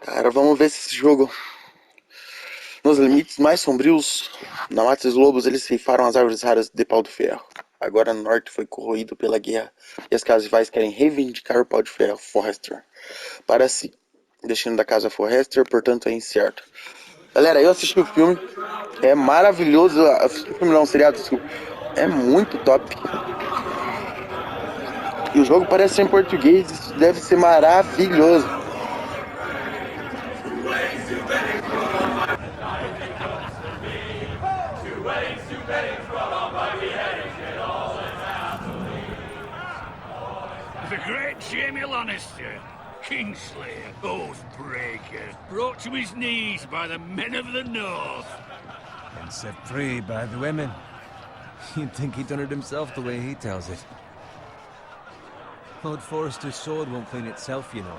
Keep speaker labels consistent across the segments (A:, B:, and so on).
A: Cara, vamos ver se esse jogo... Nos limites mais sombrios, na Mata dos Lobos, eles ceifaram as árvores raras de pau de ferro. Agora o norte foi corroído pela guerra e as casas rivais querem reivindicar o pau de ferro Forrester para si. O destino da casa Forrester, portanto, é incerto. Galera, eu assisti o filme, é maravilhoso. Assisti o filme não, o seriado, desculpa. É muito top. E o jogo parece ser em português, isso deve ser maravilhoso.
B: The great Jamie Lannister, Kingslayer, Oathbreaker, brought to his knees by the men of the North.
C: And set free by the women. You'd think he'd done it himself the way he tells it. Lord Forrester's sword won't clean itself, you know.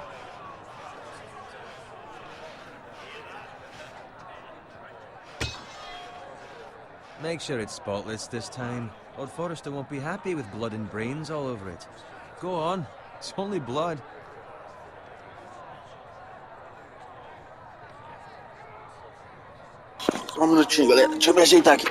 C: Make sure it's spotless this time. Lord Forrester won't be happy with blood and brains all over it. Go on. It's only blood.
A: Só um minutinho, galera. Deixa eu me ajeitar aqui.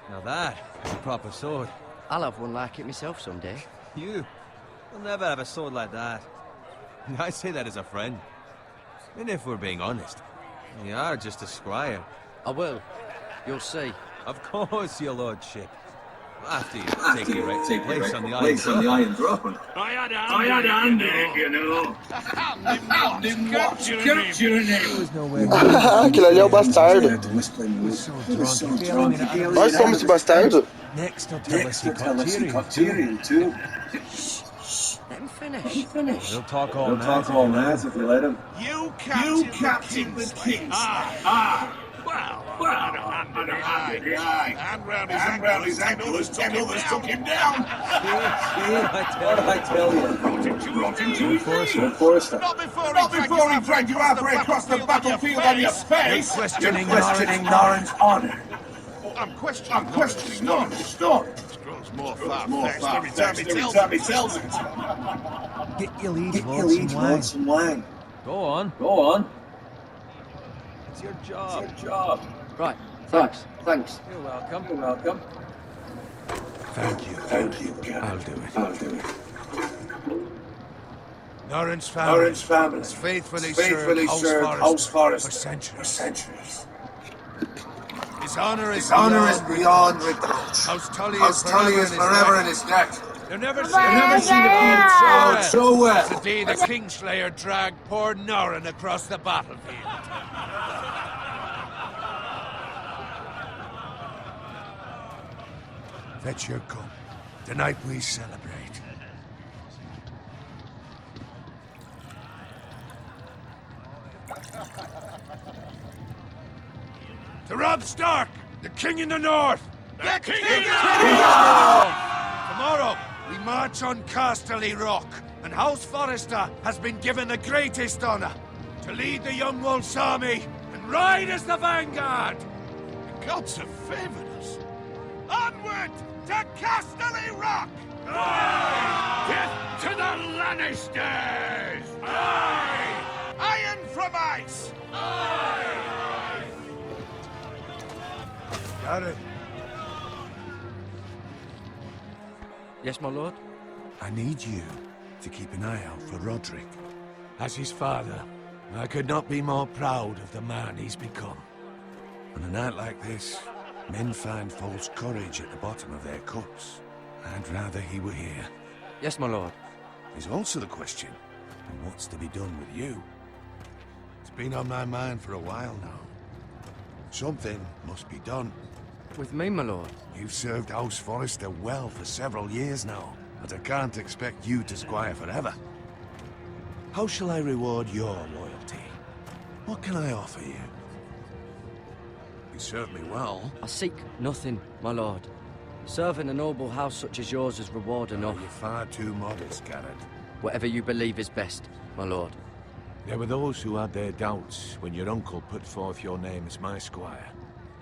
C: Now that is a proper sword.
D: I'll have one like it myself someday.
C: You? You'll never have a sword like that. I say that as a friend. And if we're being honest, you are just a squire.
D: I will. You'll see.
C: Of course, your lordship. After you take your rightful place on the Iron Throne.
B: I had a hand in it, you know. Didn't capture him.
C: There was nowhere
A: Aquele ali é o bastardo. Nós somos esse bastardo?
C: Next up, tell us Tyrion too.
D: Let him finish.
C: We'll talk all night if you let him.
B: You captain the king. Well, I had a hand in the eye. Hand round his ankle as others took him down.
C: I tell you.
B: Brought him to his knees.
C: Forrester.
B: Not before he dragged you halfway across the battlefield on your face.
C: You're questioning
B: Norrin's honor. I'm questioning Norrin's honor. Grows more far-fetched every time he tells it.
C: Get your lead, want some wine. Go on. It's your job.
D: Right. Thanks.
C: You're welcome.
B: Thank you, Captain. I'll do it. Norrin's family has faithfully served House Forrester for centuries. His honor is beyond reproach. House Tully is forever in his debt. They've never seen a field so well as the day the Kingslayer dragged poor Norrin across the battlefield. Fetch your cup. Tonight we celebrate. To Robb Stark, the King in the North! The King in the North! Tomorrow, we march on Casterly Rock, and House Forrester has been given the greatest honor to lead the Young Wolf's army and ride as the vanguard. The gods have favored us. Onward to Casterly Rock! Aye! Death to the Lannisters! Aye! Iron from ice! Aye! Got it.
D: Yes, my lord?
B: I need you to keep an eye out for Roderick. As his father, I could not be more proud of the man he's become. On a night like this, men find false courage at the bottom of their cups. I'd rather he were here.
D: Yes, my lord.
B: There's also the question of what's to be done with you. It's been on my mind for a while now. Something must be done.
D: With me, my lord?
B: You've served House Forrester well for several years now, but I can't expect you to squire forever. How shall I reward your loyalty? What can I offer you? You served me well.
D: I seek nothing, my lord. Serving a noble house such as yours is reward enough.
B: You're far too modest, Garrett.
D: Whatever you believe is best, my lord.
B: There were those who had their doubts when your uncle put forth your name as my squire.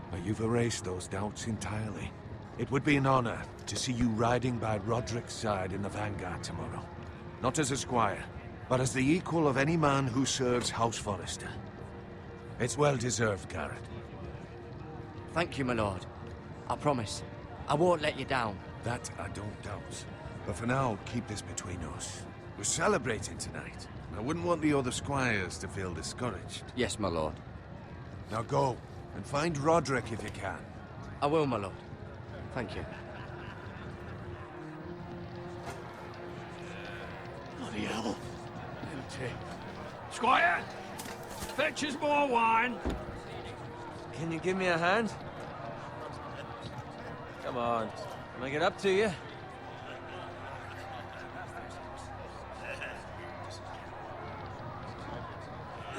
B: But you've erased those doubts entirely. It would be an honor to see you riding by Roderick's side in the vanguard tomorrow. Not as a squire, but as the equal of any man who serves House Forrester. It's well deserved, Garrett.
D: Thank you, my lord. I promise. I won't let you down.
B: That I don't doubt. But for now, keep this between us. We're celebrating tonight. I wouldn't want the other squires to feel discouraged.
D: Yes, my lord.
B: Now go, and find Roderick if you can.
D: I will, my lord. Thank you.
E: Bloody hell. Empty. Squire! Fetch us more wine!
C: Can you give me a hand? Come on. Can I get up to you?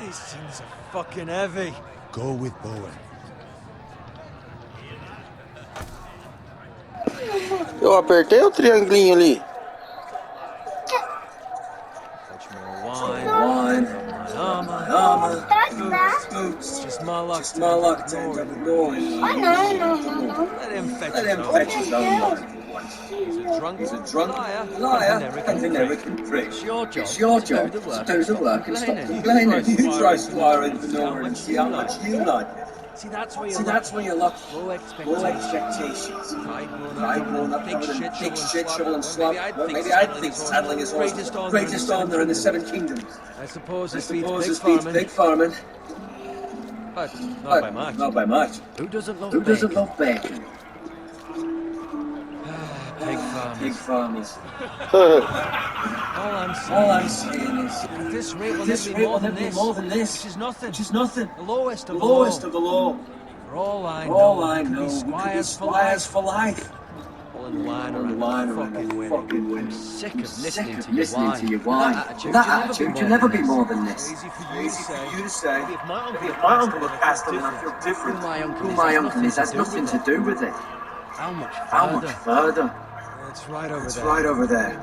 C: These things are fucking heavy.
B: Go with Bowen.
A: Eu apertei o triangulinho ali.
C: Much more wine. Armor. Boots. Just my luck to end up ignoring.
F: I know.
C: Let him fetch his
F: Let
C: own.
F: him.
C: He's a drunk
F: Liar, and generic and prick. It's your job to do the work and stop complaining. You try squiring for no and see how much you like it.
C: See, that's where
F: you're low
C: low
F: expectations.
C: If I'd
F: I'd grown up
C: big
F: having a big
C: shit
F: shit shovel and
C: slop,
F: slop.
C: well,
F: Maybe I'd think saddling is
C: greatest
F: the greatest honor in the Seven Kingdoms.
C: I suppose
F: I
C: this
F: suppose
C: beats
F: this beats
C: big farming,
F: big farming,
C: but not
F: but
C: by much.
F: not by much.
D: Who doesn't love
F: Who doesn't
D: bacon?
F: love bacon?
C: Pig
F: Big
C: farmers.
F: farmers.
C: All I'm
F: saying is,
C: at this rate will
F: this
C: never
F: rate
C: be
F: will never be more than this,
C: which is nothing.
F: which is nothing.
C: The lowest
F: The
C: of
F: lowest
C: the
F: of
C: low.
F: the law.
C: For all I
F: For
C: know,
F: all I
C: we could
F: know,
C: be
F: we could be
C: squires for life.
F: for life.
C: Pulling the line
F: On the
C: around
F: line
C: the
F: around
C: fucking
F: the
C: winning.
F: fucking winning.
D: Sick
F: I'm
D: of listening
F: sick
D: to
F: of listening to your
D: whine.
F: whine.
D: That
F: That attitude can never be more than this.
C: Easy for
F: Easy for you to say.
C: If my uncle
F: If my uncle had passed on, I feel different.
D: Who my uncle
F: Who
D: is
F: my
D: has
F: uncle is has nothing to do with it.
D: How much
F: How much
D: further?
F: further?
C: It's right over
F: It's
C: there.
F: right over there.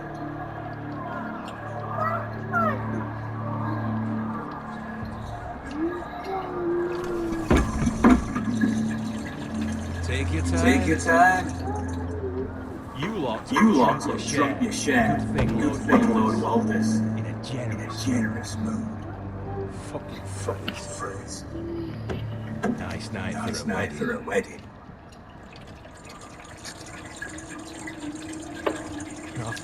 C: Take your time.
F: Take your time.
C: You lot
F: Drop your share. Good thing, Lord Walters.
C: in a
F: Generous mood.
C: fucking
F: Phrase.
C: nice night
F: Nice
C: for a
F: night
C: wedding.
F: for a wedding.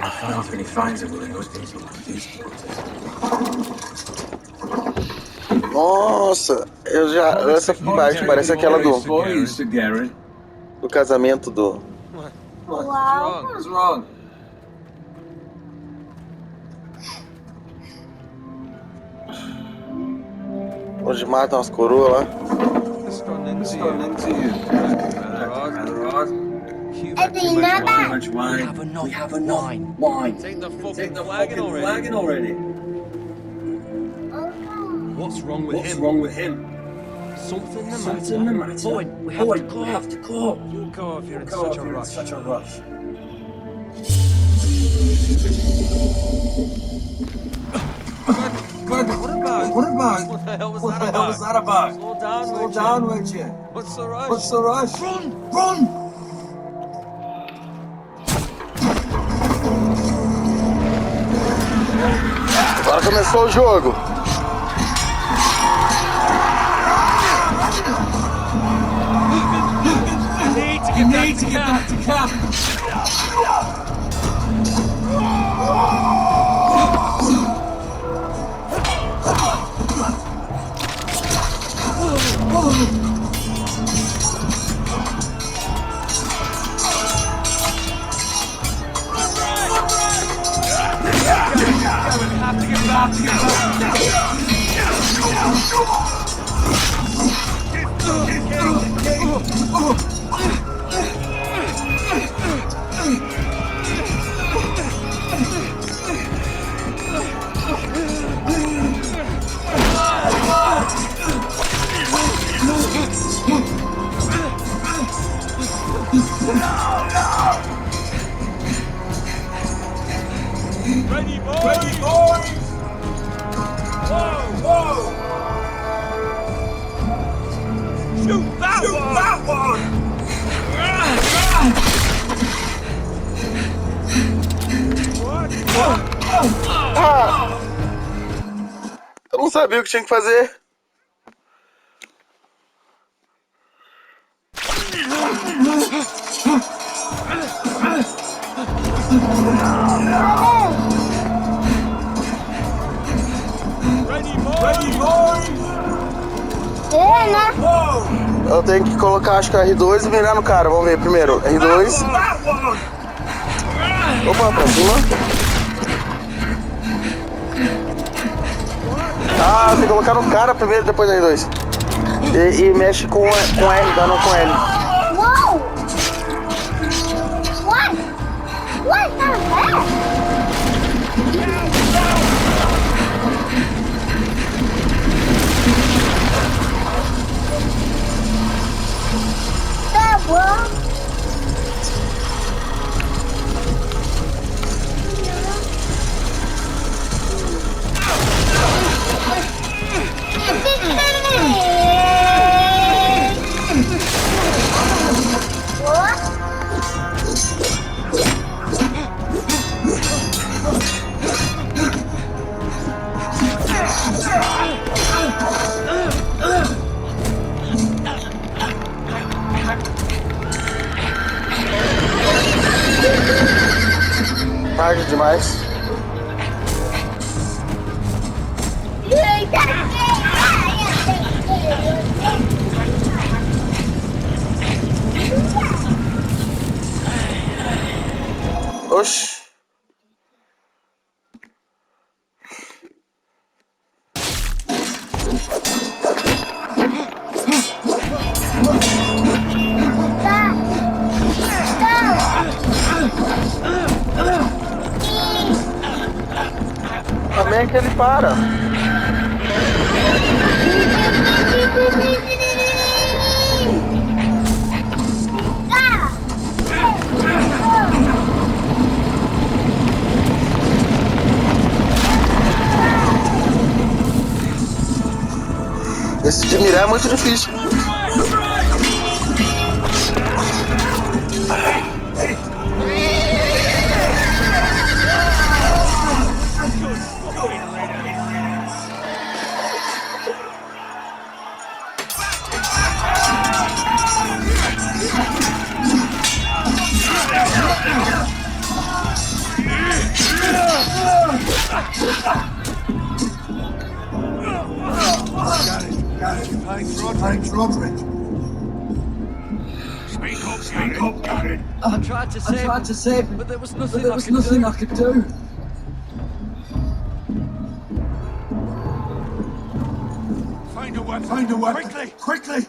F: Often he finds it with those people like these.
A: Nossa, eu já. Essa parte parece aquela do casamento do.
F: Wow. What's wrong?
A: Onde matam as coroas lá.
F: What's gone into you?
C: You've
F: Too
C: had too much wine.
F: much wine.
D: We have enough
F: wine.
C: Take the fucking
F: Take the
C: flagon
F: fucking
C: already.
F: flagon already.
C: What's wrong with
F: What's
C: him?
F: wrong with him?
D: something the
F: Something the
D: matter.
F: matter.
D: Boyd, we have to go.
C: You go if you're in
F: Go
C: such
F: if
C: a
F: you're in
C: rush.
F: such a rush.
C: What about?
F: What about?
C: What the hell was
F: What
C: that
F: the hell
C: about?
F: was that about?
C: Slow down,
F: Slow
C: would you?
F: down, would you?
C: What's the rush?
F: What's the rush?
C: Run!
F: Run!
A: Agora começou o jogo.
C: You need to get back to camp. Have to get back. Ready, boys!
E: Shoot that one!
A: Ah! Eu não sabia o que tinha que fazer. Eu tenho que colocar, acho que R2 e mirar no cara. Vamos ver primeiro. R2. Opa, pra cima. Ah, tem que colocar no cara primeiro, depois R2. E mexe com L, dá não com L.
G: Whoa! What? What the heck? That was.
A: Tarde demais. Oxi. Também é que ele para. Esse de mirar é muito difícil.
F: Thanks, Roderick.
E: Speak up, Gary.
D: I tried to save him, but there was nothing I could do.
E: Find a weapon.
F: Find a weapon. Quickly.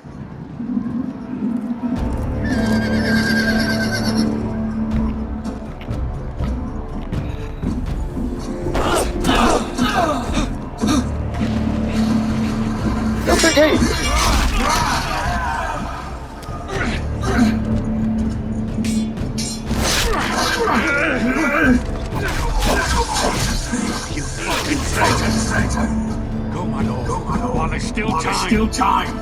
A: Eu peguei.
E: You fucking traitor. Go, my lord. While there's still time.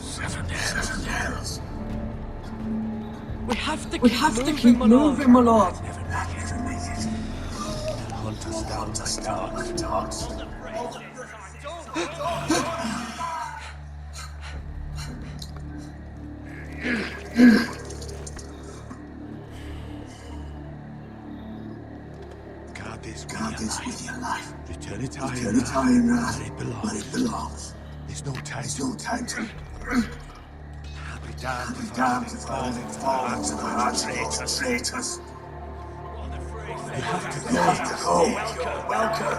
E: Seven hells.
D: We have to keep moving, my lord.
E: Never make it. Hunt us down the dogs. Guard this with your life. Return it high and where it belongs. There's no time to. I'll be damned if all into the hearts of traitors. You have to go. Welcome.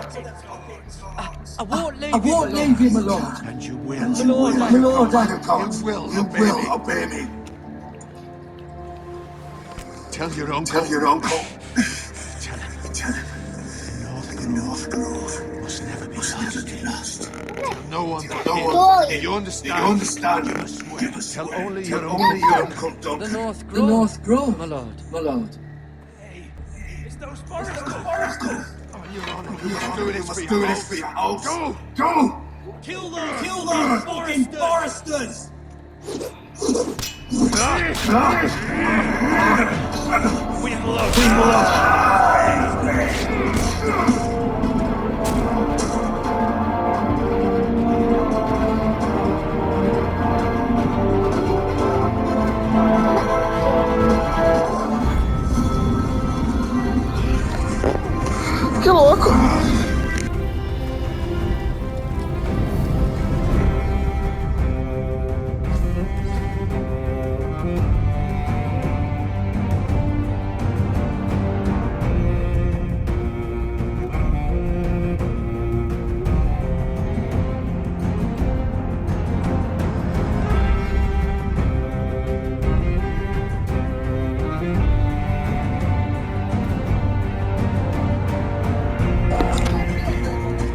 D: I won't leave you, my lord.
E: And you will.
D: My lord,
E: You will obey me. Tell your uncle. Tell him. The North Grove must never be lost.
B: no one but him.
G: Good.
B: Do you understand? Give us swear. Tell only your own cooked duck.
D: The North
F: The
D: Grove.
F: North Grove,
D: My lord.
F: my lord.
B: It's those foresters. Oh, Your Honor, we must do this for your house. Go!
F: Go!
B: Kill those
F: Fucking foresters!
A: Que louco!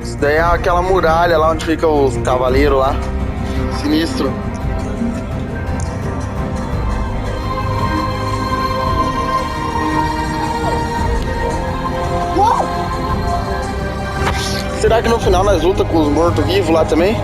A: Isso daí é aquela muralha lá onde fica os cavaleiros lá. Sinistro.
G: Uou!
A: Será que no final nós luta com os mortos-vivos lá também?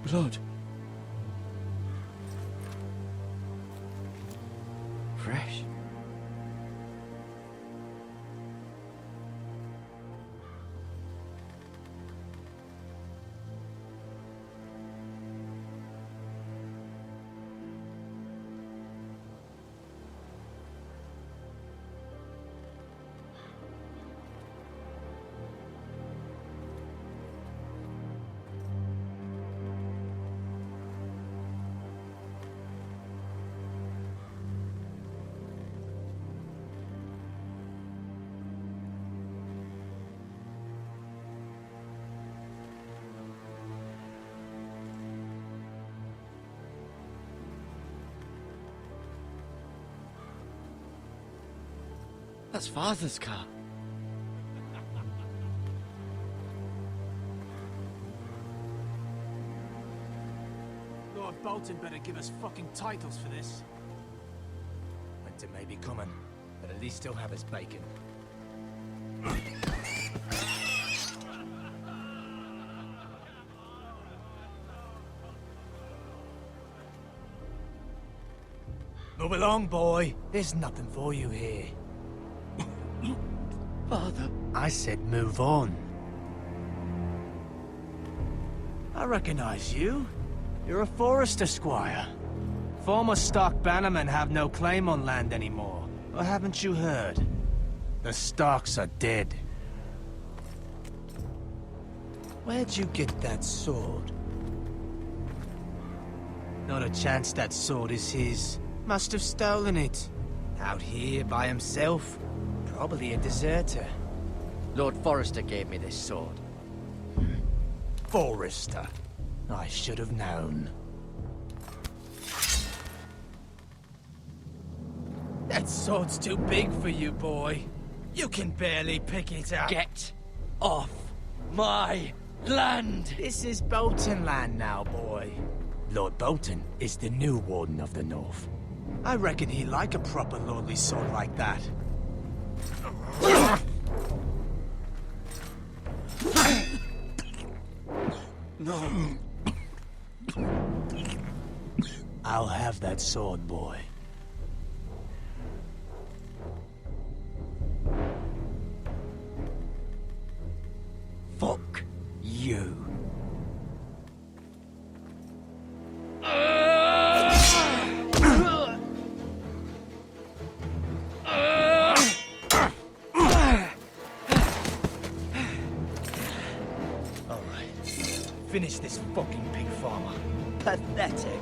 D: Blood. Fresh. That's Father's car.
H: Lord Bolton better give us fucking titles for this.
C: Winter may be coming, but at least he'll have his bacon. Move along, boy. There's nothing for you here.
D: Father.
C: I said move on.
H: I recognize you. You're a Forester squire. Former Stark bannermen have no claim on land anymore. Or haven't you heard? The Starks are dead.
C: Where'd you get that sword?
H: Not a chance that sword is his. Must have stolen it.
C: Out here by himself? Probably a deserter.
D: Lord Forrester gave me this sword.
H: Forester. I should have known.
C: That sword's too big for you, boy. You can barely pick it up.
D: Get off my land!
H: This is Bolton land now, boy. Lord Bolton is the new Warden of the North. I reckon he'd like a proper lordly sword like that.
B: No.
H: I'll have that sword, boy. Fuck you. Finish this fucking pig farmer. Pathetic.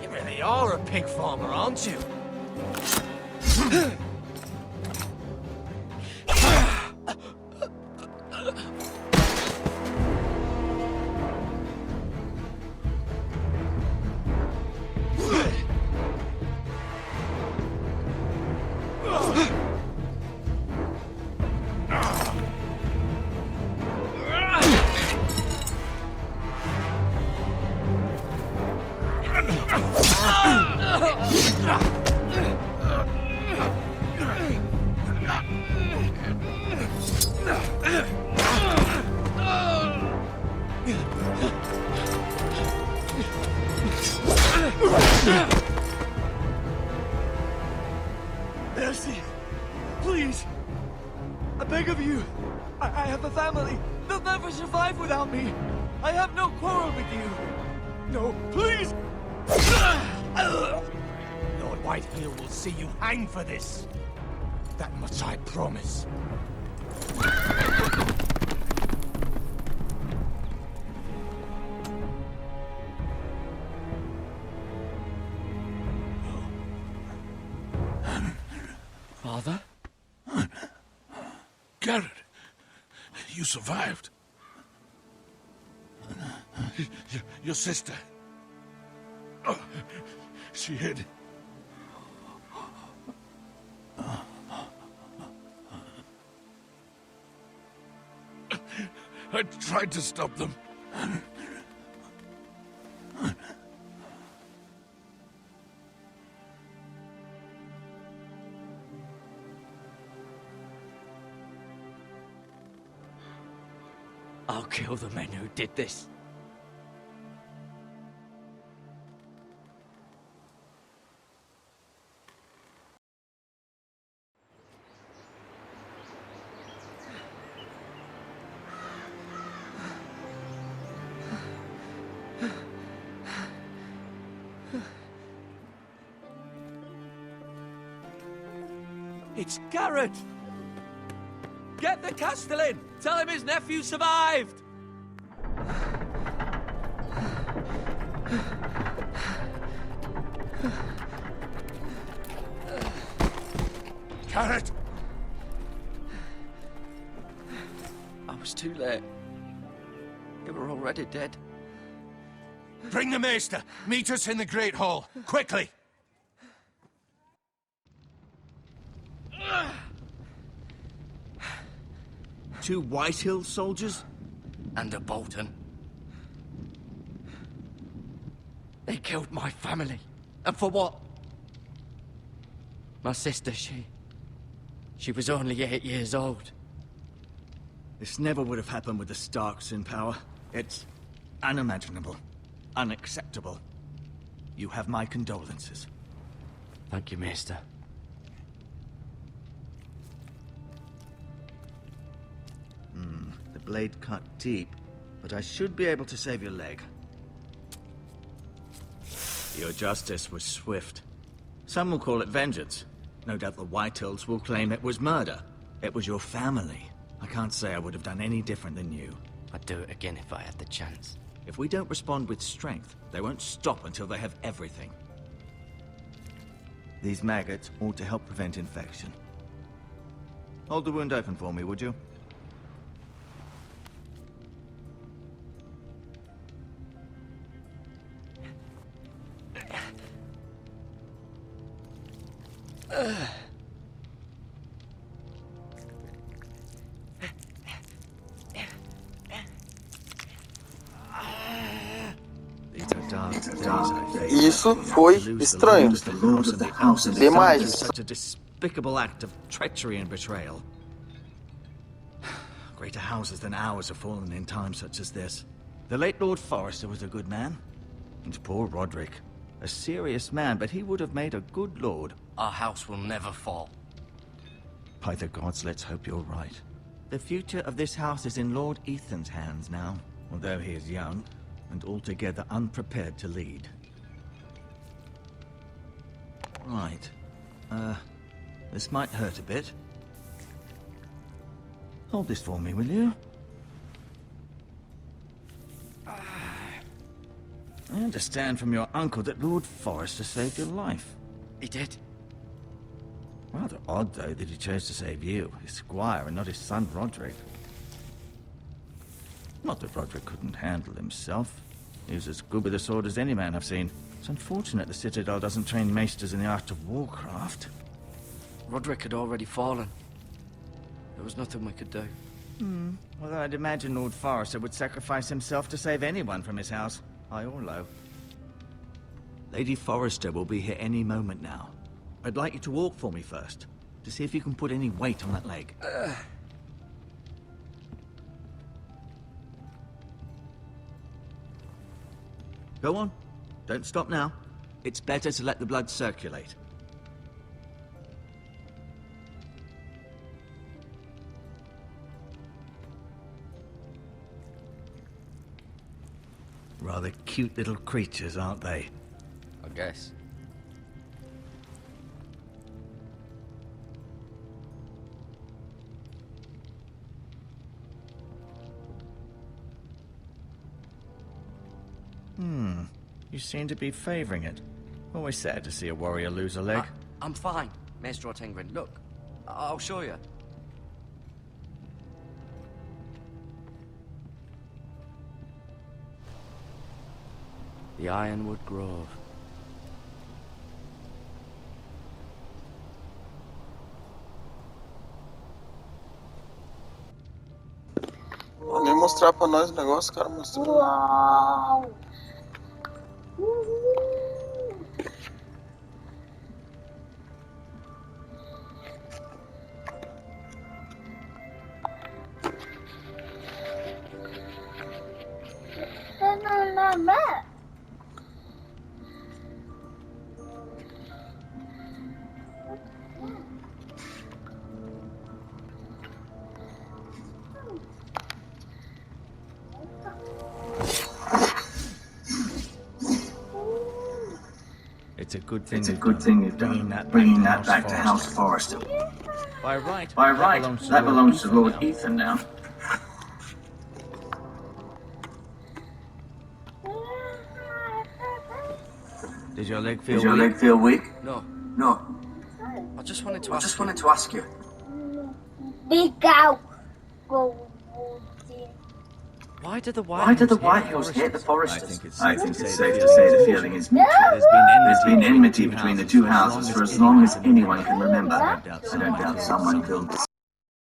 H: You really are a pig farmer, aren't you?
I: Mercy, please. I beg of you. I have a family. They'll never survive without me. I have no quarrel with you. No, please.
H: Lord Whitehill will see you hang for this. That much I promise.
D: Father?
B: Garrett, you survived. Your sister. Oh, she hid. I tried to stop them.
D: I'll kill the men who did this.
H: It's Garrett! Get the Castellan! Tell him his nephew survived!
B: Garrett!
D: I was too late. They were already dead.
B: Bring the Maester! Meet us in the Great Hall! Quickly!
C: Two Whitehill soldiers?
D: And a Bolton. They killed my family. And for what? My sister, she was only 8 years old.
C: This never would have happened with the Starks in power. It's unimaginable. Unacceptable. You have my condolences.
D: Thank you, Maester.
C: The blade cut deep, but I should be able to save your leg. Your justice was swift. Some will call it vengeance. No doubt the Whitehills will claim it was murder. It was your family. I can't say I would have done any different than you.
D: I'd do it again if I had the chance.
C: If we don't respond with strength, they won't stop until they have everything. These maggots ought to help prevent infection. Hold the wound open for me, would you?
A: Isso foi estranho. Demais.
C: Such a despicable act of treachery and betrayal. Greater houses than ours have fallen in times such as this. The late Lord Forrester was a good man. And poor Roderick. A serious man, but he would have made a good lord.
D: Our house will never fall.
C: By the gods, let's hope you're right. The future of this house is in Lord Ethan's hands now, although he is young and altogether unprepared to lead. Right. This might hurt a bit. Hold this for me, will you? I understand from your uncle that Lord Forrester saved your life.
D: He did.
C: Rather odd, though, that he chose to save you, his squire, and not his son Roderick. Not that Roderick couldn't handle himself. He was as good with a sword as any man I've seen. It's unfortunate the Citadel doesn't train maesters in the art of warcraft.
D: Roderick had already fallen. There was nothing we could do.
C: Although I'd imagine Lord Forrester would sacrifice himself to save anyone from his house, high or low. Lady Forrester will be here any moment now. I'd like you to walk for me first, to see if you can put any weight on that leg. Go on. Don't stop now. It's better to let the blood circulate. Rather cute little creatures, aren't they?
D: I guess.
C: You seem to be favoring it. Always sad to see a warrior lose a leg.
D: I'm fine, Maester Ortengrin. Look, I'll show you. The Ironwood Grove.
A: Nem mostrar pra nós o negócio, cara, mostrando.
G: Uau!
C: It's a good thing
E: you've done, bringing that back to House Forrester.
C: By right,
E: That belongs to Lord Ethan now.
C: Does your leg
E: feel weak?
D: No.
E: No.
D: I just wanted to
E: ask you.
G: Big cow. Go.
D: Why did the
E: Why did the White Hills hate the Foresters?
C: I think
E: it's safe to say the feeling is mutual. There's been enmity between the two houses for as long as anyone can remember. I don't doubt someone killed.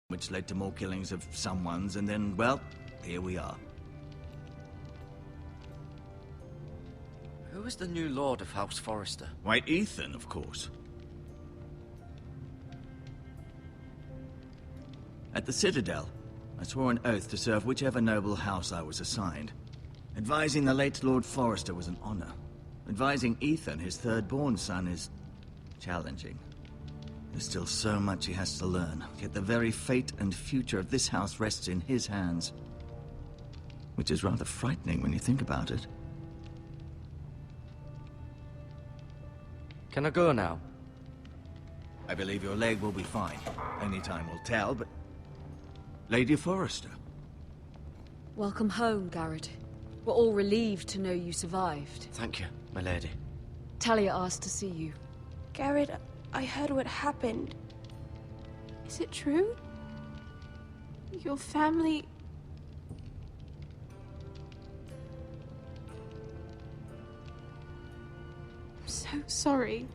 C: Which led to more killings of someone's, and then, well, here we are.
D: Who is the new Lord of House Forrester?
C: White Ethan, of course. At the Citadel, I swore an oath to serve whichever noble house I was assigned. Advising the late Lord Forrester was an honor. Advising Ethan, his third-born son, is challenging. There's still so much he has to learn, yet the very fate and future of this house rests in his hands. Which is rather frightening when you think about it.
D: Can I go now?
C: I believe your leg will be fine. Only time will tell, but... Lady Forrester.
J: Welcome home, Garrett. We're all relieved to know you survived.
D: Thank you, my lady.
J: Talia asked to see you.
K: Garrett, I heard what happened. Is it true? Your family... I'm so sorry.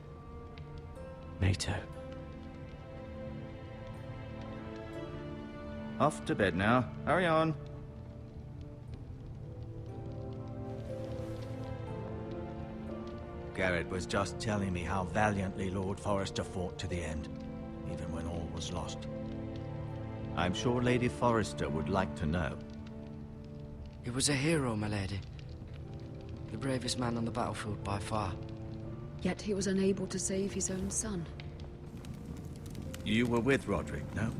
D: Me too.
C: Off to bed now. Hurry on. Garrett was just telling me how valiantly Lord Forrester fought to the end, even when all was lost. I'm sure Lady Forrester would like to know.
D: He was a hero, my lady. The bravest man on the battlefield by far.
J: Yet he was unable to save his own son.
C: You were with Roderick, no?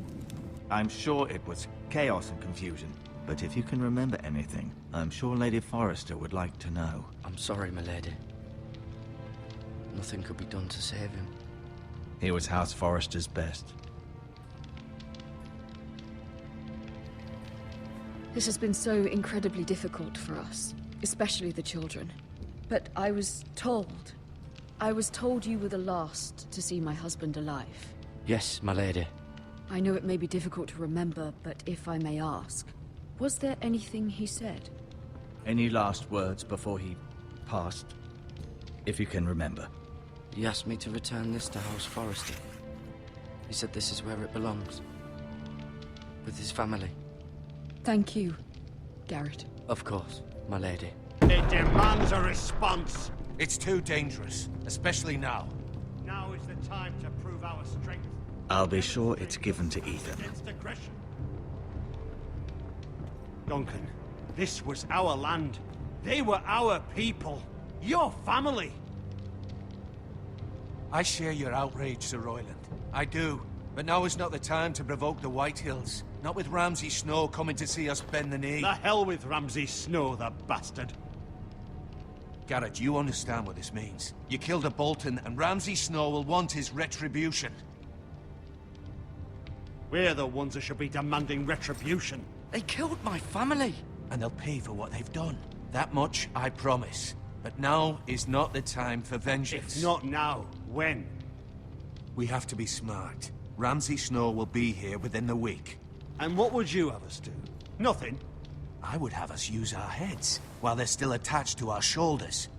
C: I'm sure it was chaos and confusion, but if you can remember anything, I'm sure Lady Forrester would like to know.
D: I'm sorry, my lady. Nothing could be done to save him.
C: He was House Forrester's best.
J: This has been so incredibly difficult for us, especially the children. But I was told you were the last to see my husband alive.
D: Yes, my lady.
J: I know it may be difficult to remember, but if I may ask, was there anything he said?
C: Any last words before he passed? If you can remember.
D: He asked me to return this to House Forrester. He said this is where it belongs. With his family.
J: Thank you, Garrett.
D: Of course, my lady.
B: It demands a response. It's too dangerous, especially now. Now is the time to prove our strength.
C: I'll be sure it's given to Ethan.
B: Against aggression. Duncan, this was our land. They were our people. Your family. I share your outrage, Sir Royland. I do. But now is not the time to provoke the Whitehills. Not with Ramsay Snow coming to see us bend the knee. The hell with Ramsay Snow, the bastard. Garrett, you understand what this means. You killed a Bolton, and Ramsay Snow will want his retribution. We're the ones who should be demanding retribution.
D: They killed my family.
B: And they'll pay for what they've done. That much I promise. But now is not the time for vengeance. If not now, when? We have to be smart. Ramsay Snow will be here within the week. And what would you have us do? Nothing. I would have us use our heads, while they're still attached to our shoulders.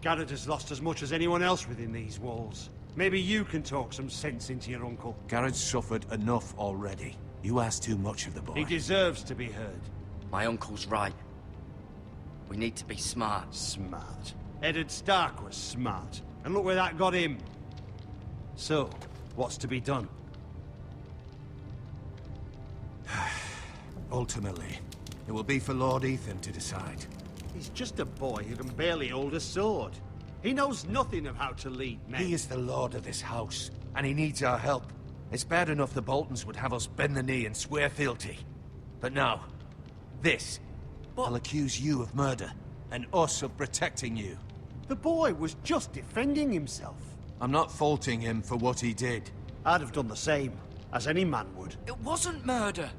B: Garrett has lost as much as anyone else within these walls. Maybe you can talk some sense into your uncle. Garrett's suffered enough already. You ask too much of the boy. He deserves to be heard.
D: My uncle's right. We need to be smart.
B: Smart. Eddard Stark was smart. And look where that got him. So, what's to be done? Ultimately, it will be for Lord Ethan to decide. He's just a boy who can barely hold a sword. He knows nothing of how to lead men. He is the lord of this house, and he needs our help. It's bad enough the Boltons would have us bend the knee and swear fealty. But now, this. I'll accuse you of murder, and us of protecting you. The boy was just defending himself. I'm not faulting him for what he did. I'd have done the same, as any man would.
D: It wasn't murder.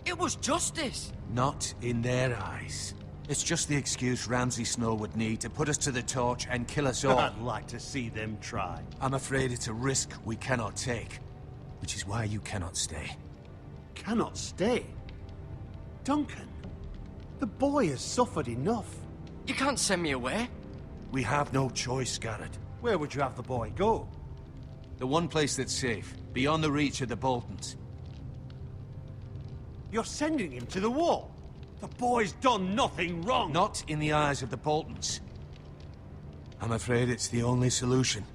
D: It was justice.
B: Not in their eyes. It's just the excuse Ramsay Snow would need to put us to the torch and kill us all. I'd like to see them try. I'm afraid it's a risk we cannot take, which is why you cannot stay. Cannot stay? Duncan, the boy has suffered enough.
D: You can't send me away.
B: We have no choice, Garrett. Where would you have the boy go? The one place that's safe, beyond the reach of the Boltons. You're sending him to the wall? The boy's done nothing wrong! Not in the eyes of the Boltons. I'm afraid it's the only solution.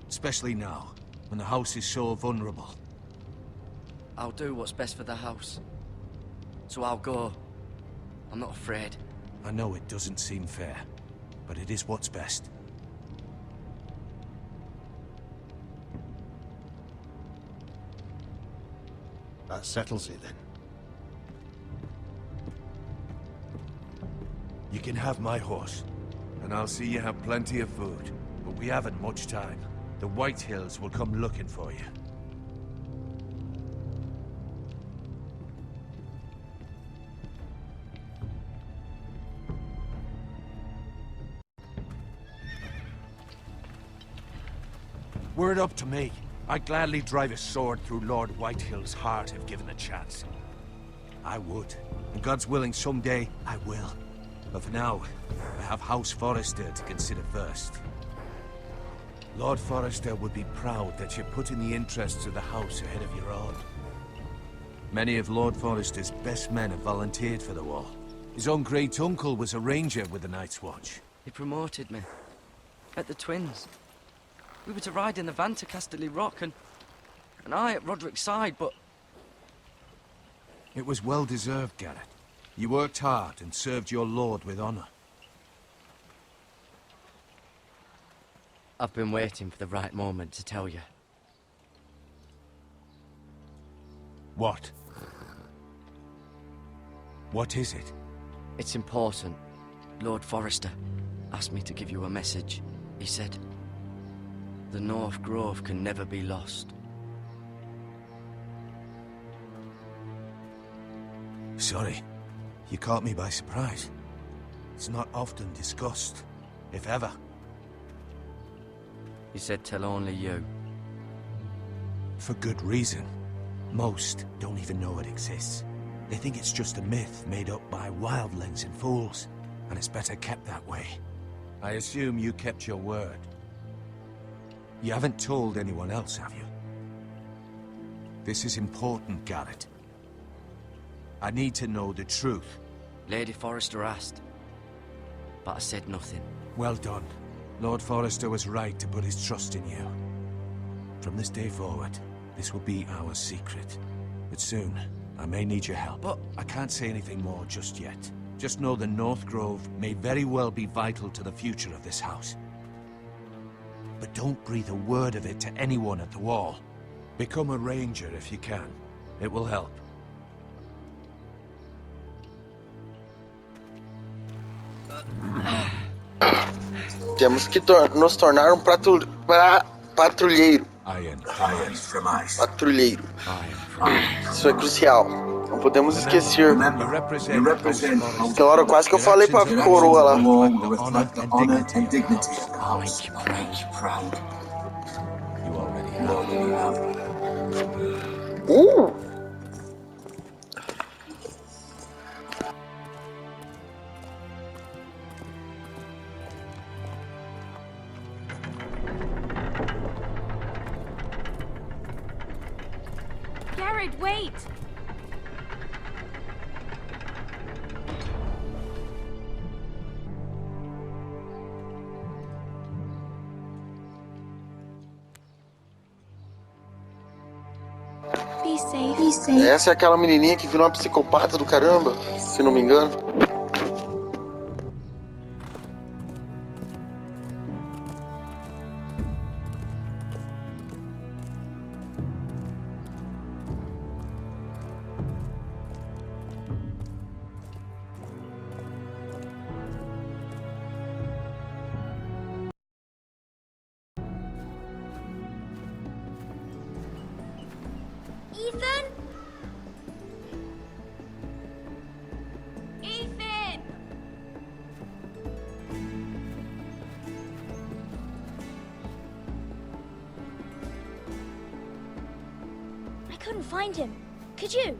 B: Especially now, when the house is so vulnerable.
D: I'll do what's best for the house. So I'll go. I'm not afraid.
B: I know it doesn't seem fair, but it is what's best. That settles it, then. You can have my horse, and I'll see you have plenty of food. But we haven't much time. The Whitehills will come looking for you. Were it up to me, I'd gladly drive a sword through Lord Whitehill's heart if given the chance. I would. And God's willing, someday I will. But for now, I have House Forrester to consider first. Lord Forrester would be proud that you're putting the interests of the house ahead of your own. Many of Lord Forrester's best men have volunteered for the war. His own great-uncle was a ranger with the Night's Watch.
D: He promoted me. Met the twins. We were to ride in the van to Casterly Rock, and I at Roderick's side, but...
B: It was well deserved, Garrett. You worked hard and served your lord with honor.
D: I've been waiting for the right moment to tell you.
B: What? What is it?
D: It's important. Lord Forrester asked me to give you a message. He said, the North Grove can never be lost.
B: Sorry. You caught me by surprise. It's not often discussed, if ever.
D: He said tell only you.
B: For good reason. Most don't even know it exists. They think it's just a myth made up by wildlings and fools, and it's better kept that way. I assume you kept your word. You haven't told anyone else, have you? This is important, Garrett. I need to know the truth.
D: Lady Forrester asked, but I said nothing.
B: Well done. Lord Forrester was right to put his trust in you. From this day forward, this will be our secret. But soon, I may need your help. But I can't say anything more just yet. Just know the North Grove may very well be vital to the future of this house. But don't breathe a word of it to anyone at the Wall. Become a ranger if you can. It will help.
A: Temos que nos tornar um patrulheiro. Patrulheiro. Isso é crucial. Não podemos esquecer. Aquela hora quase que eu falei pra coroa lá.
K: Garrett, wait! Be safe. Be safe.
A: Essa é aquela menininha que virou uma psicopata do caramba, se não me engano.
G: Ethan? Ethan! I couldn't find him. Could you?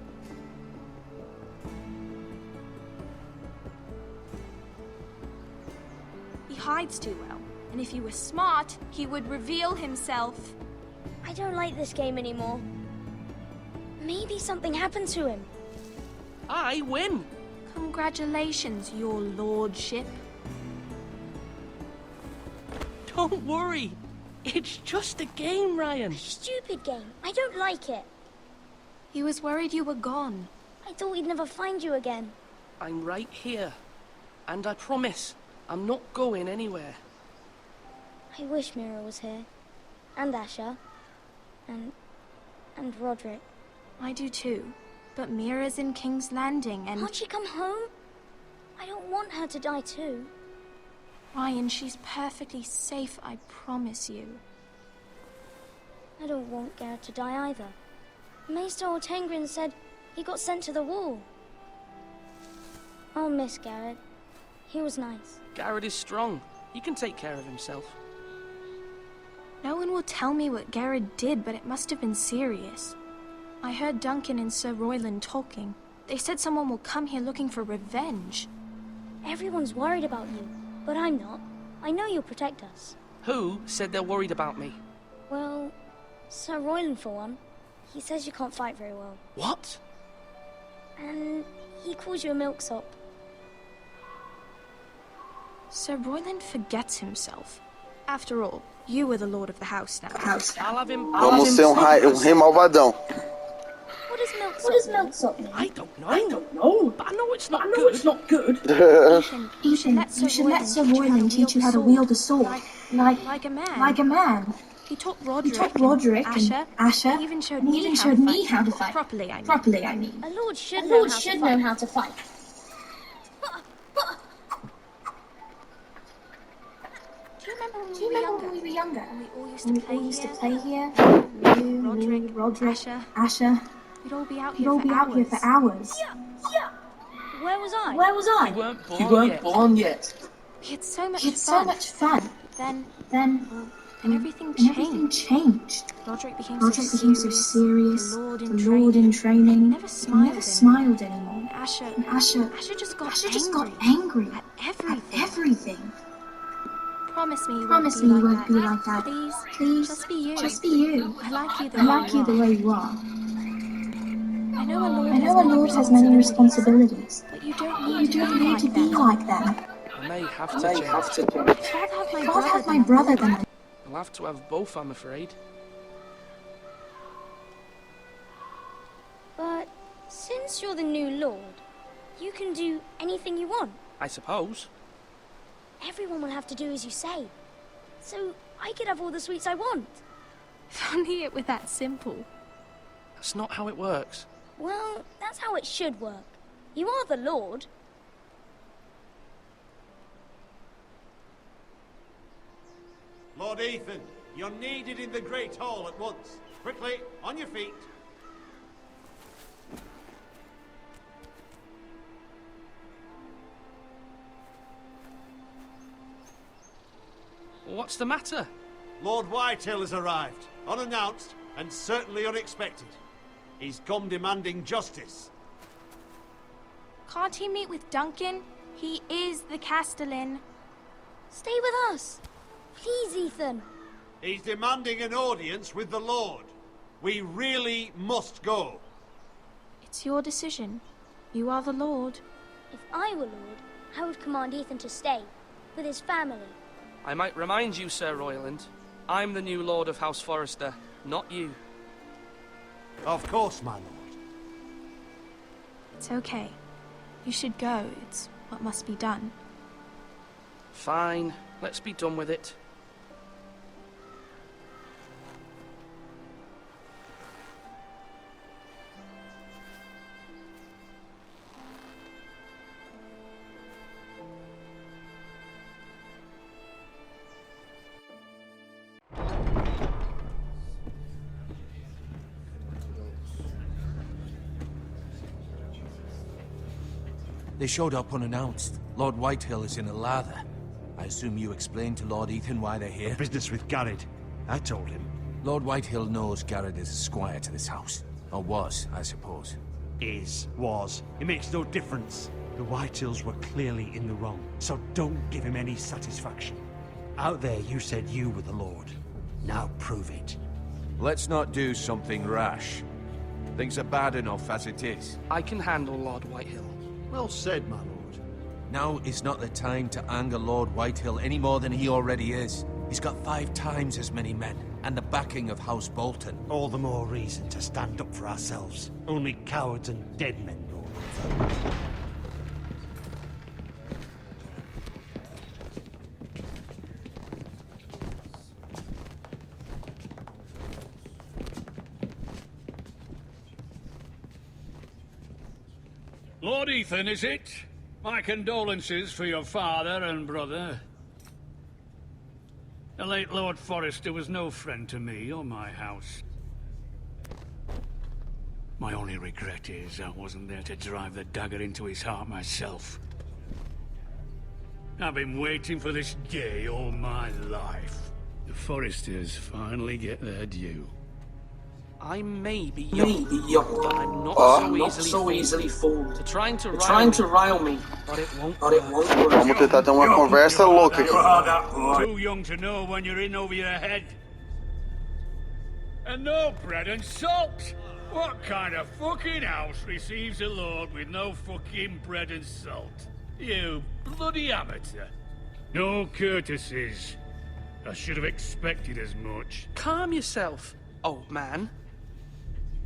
K: He hides too well, and if he was smart, he would reveal himself.
G: I don't like this game anymore. Maybe something happened to him.
H: I win!
K: Congratulations, your lordship.
H: Don't worry. It's just a game, Ryan.
G: Stupid game. I don't like it.
K: He was worried you were gone.
G: I thought we'd never find you again.
H: I'm right here. And I promise, I'm not going anywhere.
G: I wish Mira was here. And Asher. And Roderick.
K: I do too. But Mira's in King's Landing and...
G: Can't she come home? I don't want her to die too.
K: Ryan, she's perfectly safe, I promise you.
G: I don't want Garrett to die either. Maester Ortengrin said he got sent to the wall. I'll miss Garrett. He was nice.
H: Garrett is strong. He can take care of himself.
K: No one will tell me what Garrett did, but it must have been serious. I heard Duncan and Sir Royland talking. They said someone will come here looking for revenge.
G: Everyone's worried about you, but I'm not. I know you'll protect us.
H: Who said they're worried about me?
G: Well, Sir Royland for one. He says you can't fight very well.
H: What?
G: And he calls you a milksop.
K: Sir Royland forgets himself. After all, you were the lord of the house now.
D: I'll have him.
A: Vamos ser rei malvadão.
G: What does milksop mean?
D: I don't know.
F: I don't know.
D: But I know it's not
F: I know
D: good.
F: it's not good.
K: Ethan,
L: You should let Sir Royland teach you how to wield a sword.
K: Like a man.
L: Like a man.
K: He taught
L: He
K: Roderick,
L: taught Roderick
K: and
L: Asher,
K: and even showed
L: and
K: me,
L: even
K: how,
L: showed
K: to
L: me
K: fight.
L: how to fight.
K: Properly, I mean.
L: Properly, I mean.
G: A lord should
L: A
G: know
L: lord
G: how
L: should
G: to
L: know
G: fight.
L: how to fight.
K: Do you remember when
L: Do you remember when we were younger?
K: And we all used
L: When
K: to
L: we all
K: play
L: used to
K: here?
L: play here? You,
K: Roderick,
L: Asher.
K: We'd all be out
L: We'd
K: here
L: all
K: for
L: be
K: hours.
L: out here for hours.
G: Where was I?
L: Where was I?
D: You weren't born
F: You weren't
D: yet.
F: born yet.
K: We had so much
L: We had
K: fun.
L: so much fun.
K: Then
L: Then
K: everything
L: everything
K: changed.
L: changed.
K: Roderick became
L: Roderick
K: so
L: became so
K: serious.
L: serious.
K: The Lord in
L: The
K: training.
L: Lord in training.
K: He never smiled
L: anymore.
K: And Asher
L: And Asher
K: just got
L: just
K: angry
L: got angry
K: at
L: at
K: everything.
L: everything.
K: Promise me you
L: Promise
K: won't
L: me
K: be
L: you
K: like
L: won't
K: that.
L: be like that.
K: Please,
L: Please,
K: just be you.
L: just be you.
K: I like you the
L: I
K: way
L: like you the way you are.
K: I know a
L: I know a lord has many responsibilities,
K: but you don't
L: but
K: need
L: you
K: to
L: don't
K: be
L: need
K: like
L: to be
K: that.
L: like them.
D: I may have
F: I
D: to
F: may
D: change.
F: have to change.
K: I'd rather have my
L: I'd
K: brother
L: rather have
K: than
L: my
K: a
L: brother
K: lord.
L: than a...
D: I'll have to have both, I'm afraid.
G: But since you're the new lord, you can do anything you want.
D: I suppose.
G: Everyone will have to do as you say. So I could have all the sweets I want.
K: If only it were that simple.
D: That's not how it works.
G: Well, that's how it should work. You are the lord.
B: Lord Ethan, you're needed in the Great Hall at once. Quickly, on your feet.
D: What's the matter?
B: Lord Whitehill has arrived, unannounced and certainly unexpected. He's come demanding justice.
K: Can't he meet with Duncan? He is the Castellan.
G: Stay with us. Please, Ethan.
B: He's demanding an audience with the Lord. We really must go.
K: It's your decision. You are the Lord.
G: If I were lord, I would command Ethan to stay with his family.
D: I might remind you, Sir Royland, I'm the new Lord of House Forrester, not you.
B: Of course, my lord.
K: It's okay. You should go. It's what must be done.
D: Fine, let's be done with it.
M: They showed up unannounced. Lord Whitehill is in a lather. I assume you explained to Lord Ethan why they're here?
B: Business with Garrett. I told him.
M: Lord Whitehill knows Garrett is a squire to this house. Or was, I suppose.
B: Was. It makes no difference. The Whitehills were clearly in the wrong, so don't give him any satisfaction. Out there you said you were the Lord. Now prove it.
M: Let's not do something rash. Things are bad enough as it is.
D: I can handle Lord Whitehill.
B: Well said, my lord.
M: Now is not the time to anger Lord Whitehill any more than he already is. He's got 5 times as many men, and the backing of House Bolton.
B: All the more reason to stand up for ourselves. Only cowards and dead men go.
N: Lord Ethan, is it? My condolences for your father and brother. The late Lord Forrester was no friend to me or my house. My only regret is I wasn't there to drive the dagger into his heart myself. I've been waiting for this day all my life. The Forresters finally get their due.
D: I may be young, but I'm not so easily fooled. They're trying to rile me, but it won't work.
A: Vamos tentar ter uma conversa louca aqui.
N: Too young to know when you're in over your head. And no bread and salt! What kind of fucking house receives a lord with no fucking bread and salt? You bloody amateur. No courtesies. I should have expected as much.
I: Calm yourself, old man.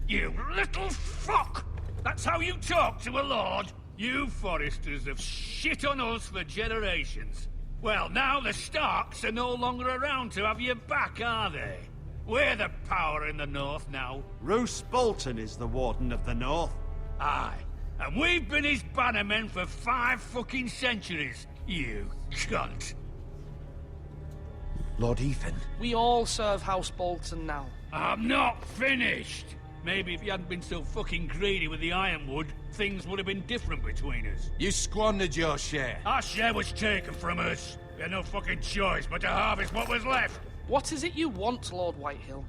N: You little fuck! That's how you talk to a lord? You Foresters have shit on us for generations. Well, now the Starks are no longer around to have your back, are they? We're the power in the north now.
O: Roose Bolton is the Warden of the North.
N: Aye. And we've been his bannermen for 5 fucking centuries, you cunt.
O: Lord Ethan.
I: We all serve House Bolton now.
N: I'm not finished! Maybe if you hadn't been so fucking greedy with the ironwood, things would have been different between us.
M: You squandered your share.
N: Our share was taken from us. We had no fucking choice but to harvest what was left.
I: What is it you want, Lord Whitehill?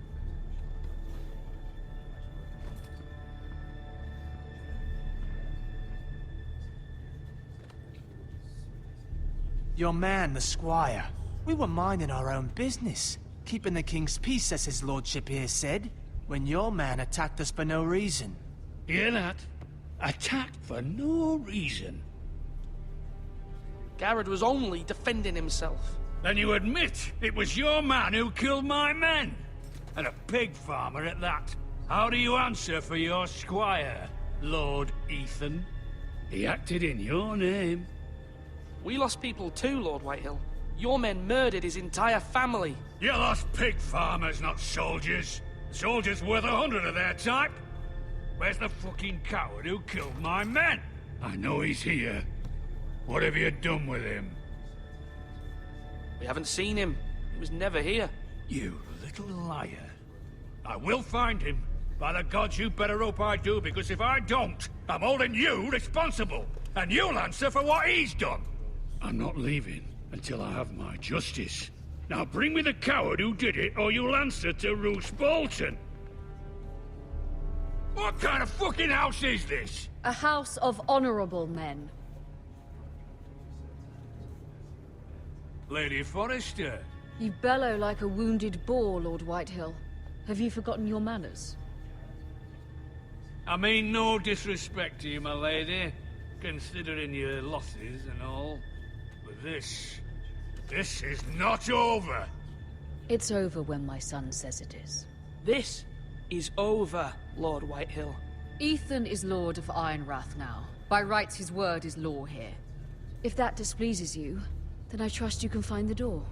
I: Your man, the squire. We were minding our own business, keeping the king's peace, as his lordship here said, when your man attacked us for no reason.
N: Hear that? Attacked for no reason.
I: Garrett was only defending himself.
N: Then you admit it was your man who killed my men? And a pig farmer at that. How do you answer for your squire, Lord Ethan? He acted in your name.
I: We lost people too, Lord Whitehill. Your men murdered his entire family.
N: You lost pig farmers, not soldiers. Soldiers worth 100 of their type. Where's the fucking coward who killed my men? I know he's here. What have you done with him?
I: We haven't seen him. He was never here.
N: You little liar. I will find him. By the gods, you better hope I do, because if I don't, I'm holding you responsible. And you'll answer for what he's done. I'm not leaving until I have my justice. Now bring me the coward who did it, or you'll answer to Roose Bolton. What kind of fucking house is this?
J: A house of honorable men.
N: Lady Forrester.
J: You bellow like a wounded boar, Lord Whitehill. Have you forgotten your manners?
N: I mean no disrespect to you, my lady, considering your losses and all. But this is not over.
J: It's over when my son says it is.
I: This is over, Lord Whitehill.
J: Ethan is Lord of Ironrath now. By rights, his word is law here. If that displeases you, then I trust you can find the door.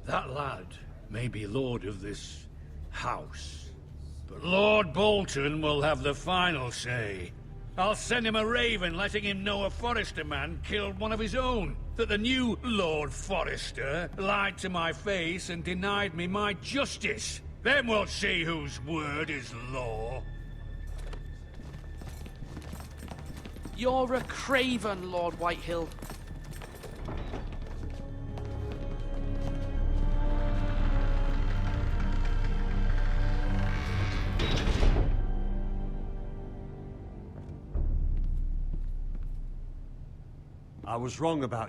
N: That lad may be lord of this house, but Lord Bolton will have the final say. I'll send him a raven letting him know a Forrester man killed one of his own. That the new Lord Forrester lied to my face and denied me my justice. Then we'll see whose word is law.
I: You're a craven, Lord Whitehill.
O: I was wrong about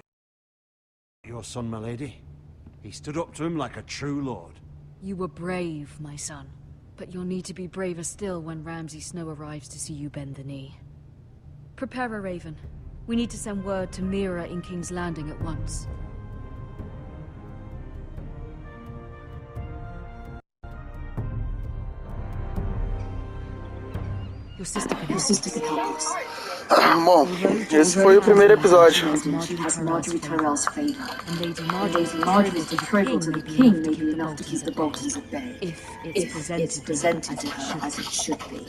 O: your son, my lady. He stood up to him like a true lord.
J: You were brave, my son. But you'll need to be braver still when Ramsay Snow arrives to see you bend the knee. Prepare a raven. We need to send word to Mira in King's Landing at once. Your sister can help us.
A: Bom, esse foi o primeiro episódio.
L: Marjorie Tyrell's favor. And Lady Marjorie's betrothal to the king may be enough to keep the Boltons at bay. If it's presented to her as it should be.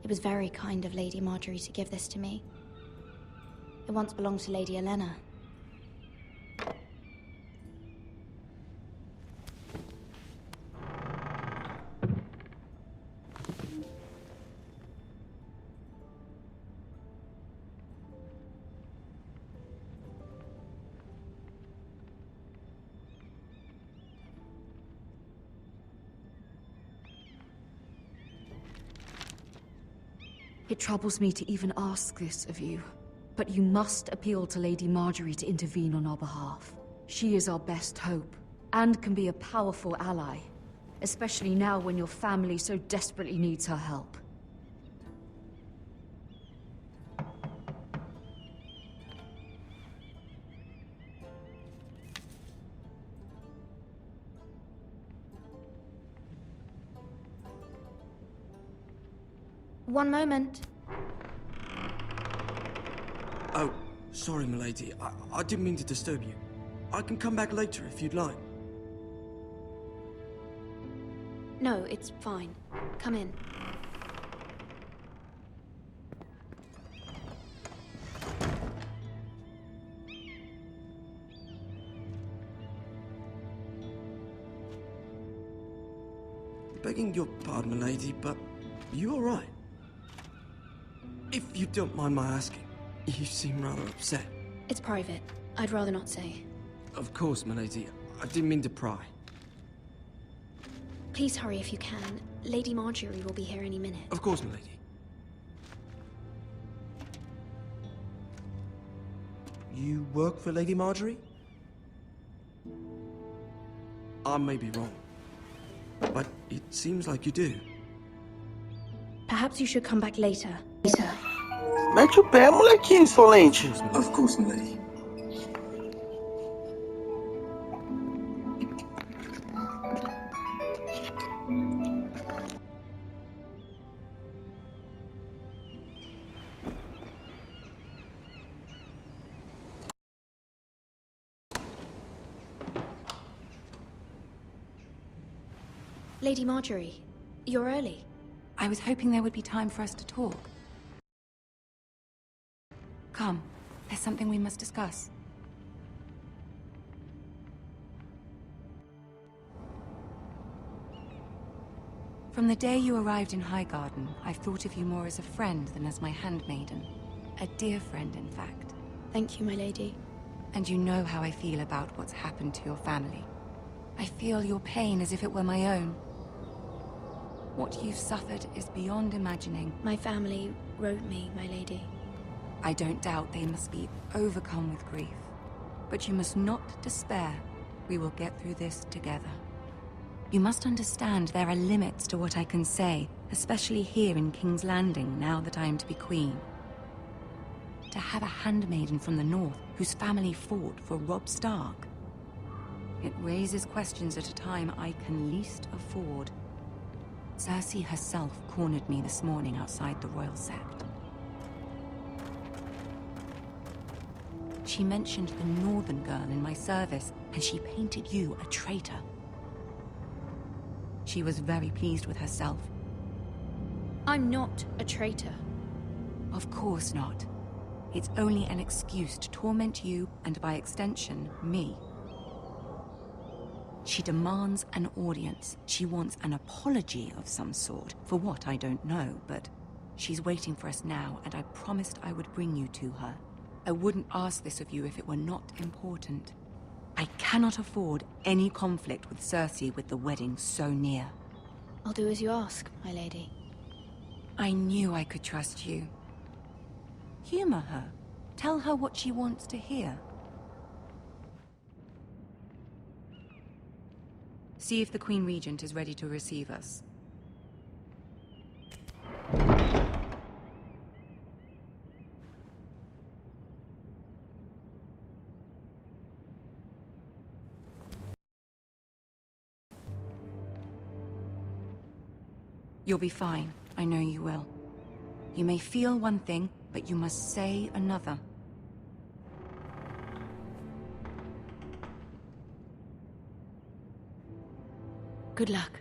G: It was very kind of Lady Marjorie to give this to me. It once belonged to Lady Elena.
J: It troubles me to even ask this of you, but you must appeal to Lady Marjorie to intervene on our behalf. She is our best hope, and can be a powerful ally, especially now when your family so desperately needs her help.
K: One moment.
D: Oh, sorry, milady. I didn't mean to disturb you. I can come back later if you'd like.
K: No, it's fine. Come in.
D: Begging your pardon, milady, but you all right? If you don't mind my asking, you seem rather upset.
K: It's private. I'd rather not say.
D: Of course, milady. I didn't mean to pry.
K: Please hurry if you can. Lady Marjorie will be here any minute.
D: Of course, milady. You work for Lady Marjorie? I may be wrong, but it seems like you do.
K: Perhaps you should come back later.
A: Mete o pé, molequinho insolente.
F: Of course, milady.
K: Lady Marjorie, you're early.
P: I was hoping there would be time for us to talk. Come, there's something we must discuss. From the day you arrived in Highgarden, I've thought of you more as a friend than as my handmaiden. A dear friend, in fact.
K: Thank you, my lady.
P: And you know how I feel about what's happened to your family. I feel your pain as if it were my own. What you've suffered is beyond imagining.
K: My family wrote me, my lady.
P: I don't doubt they must be overcome with grief. But you must not despair. We will get through this together. You must understand there are limits to what I can say, especially here in King's Landing, now that I am to be queen. To have a handmaiden from the north whose family fought for Robb Stark. It raises questions at a time I can least afford. Cersei herself cornered me this morning outside the Royal Sept. She mentioned the Northern girl in my service, and she painted you a traitor. She was very pleased with herself.
K: I'm not a traitor.
P: Of course not. It's only an excuse to torment you, and by extension, me. She demands an audience. She wants an apology of some sort. For what, I don't know, but she's waiting for us now, and I promised I would bring you to her. I wouldn't ask this of you if it were not important. I cannot afford any conflict with Cersei with the wedding so near.
K: I'll do as you ask, my lady.
P: I knew I could trust you. Humor her. Tell her what she wants to hear. See if the Queen Regent is ready to receive us. You'll be fine. I know you will. You may feel one thing, but you must say another.
K: Good luck.